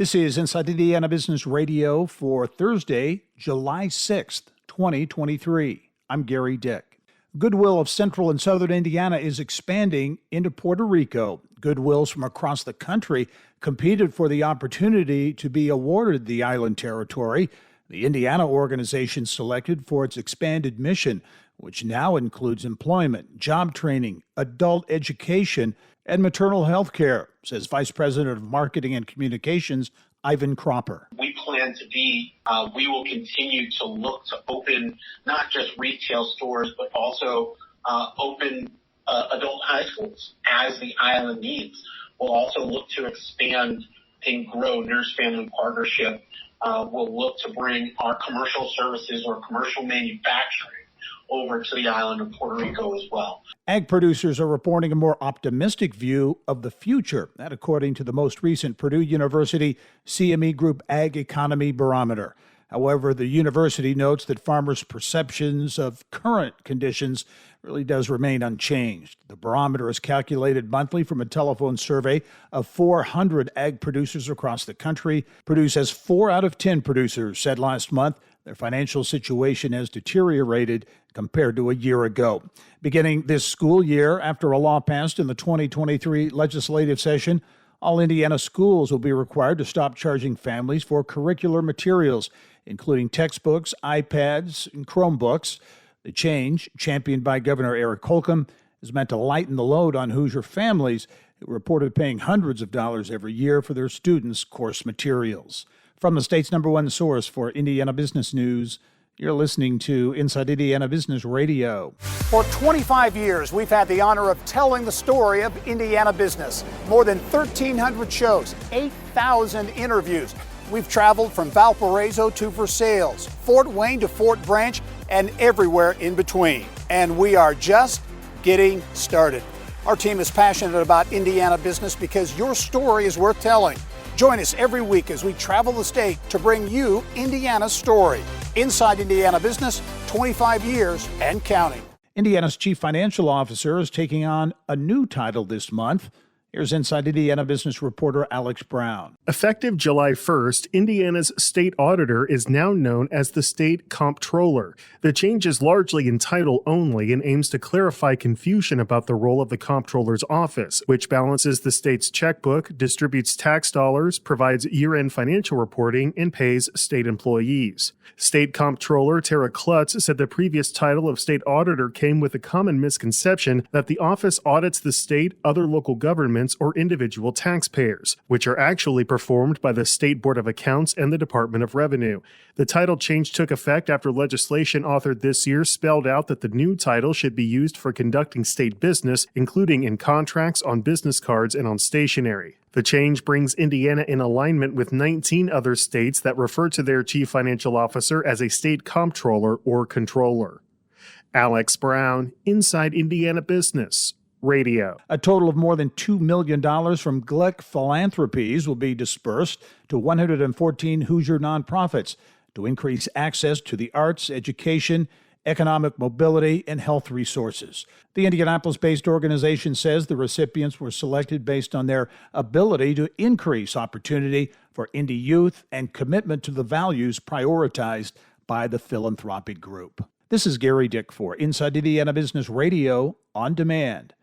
This is Inside Indiana Business Radio for Thursday, July 6th, 2023. I'm Gary Dick. Goodwill of Central and Southern Indiana is expanding into Puerto Rico. Goodwills from across the country competed for the opportunity to be awarded the island territory. The Indiana organization selected for its expanded mission, which now includes employment, job training, adult education, and maternal health care, says Vice President of Marketing and Communications, Ivan Cropper. We will continue to look to open not just retail stores, but also open adult high schools as the island needs. We'll also look to expand and grow nurse-family partnership. We'll look to bring our commercial services or commercial manufacturing over to the island of Puerto Rico as well. Ag producers are reporting a more optimistic view of the future, that according to the most recent Purdue University CME Group Ag Economy Barometer. However, the university notes that farmers' perceptions of current conditions really does remain unchanged. The barometer is calculated monthly from a telephone survey of 400 ag producers across the country. Purdue says 4 out of 10 producers said last month their financial situation has deteriorated compared to a year ago. Beginning this school year, after a law passed in the 2023 legislative session, all Indiana schools will be required to stop charging families for curricular materials, including textbooks, iPads, and Chromebooks. The change, championed by Governor Eric Holcomb, is meant to lighten the load on Hoosier families who reported paying hundreds of dollars every year for their students' course materials. From the state's #1 source for Indiana business news, you're listening to Inside Indiana Business Radio. For 25 years, we've had the honor of telling the story of Indiana business. More than 1,300 shows, 8,000 interviews. We've traveled from Valparaiso to Versailles, Fort Wayne to Fort Branch, and everywhere in between. And we are just getting started. Our team is passionate about Indiana business because your story is worth telling. Join us every week as we travel the state to bring you Indiana's story. Inside Indiana Business, 25 years and counting. Indiana's chief financial officer is taking on a new title this month. Here's Inside Indiana Business reporter Alex Brown. Effective July 1st, Indiana's state auditor is now known as the state comptroller. The change is largely in title only and aims to clarify confusion about the role of the comptroller's office, which balances the state's checkbook, distributes tax dollars, provides year-end financial reporting, and pays state employees. State Comptroller Tara Klutz said the previous title of state auditor came with a common misconception that the office audits the state, other local governments, or individual taxpayers, which are actually performed by the State Board of Accounts and the Department of Revenue. The title change took effect after legislation authored this year spelled out that the new title should be used for conducting state business, including in contracts, on business cards, and on stationery. The change brings Indiana in alignment with 19 other states that refer to their chief financial officer as a state comptroller or controller. Alex Brown, Inside Indiana Business Radio. A total of more than $2 million from Glick Philanthropies will be dispersed to 114 Hoosier nonprofits to increase access to the arts, education, economic mobility, and health resources. The Indianapolis-based organization says the recipients were selected based on their ability to increase opportunity for Indy youth and commitment to the values prioritized by the philanthropic group. This is Gary Dick for Inside Indiana Business Radio on Demand.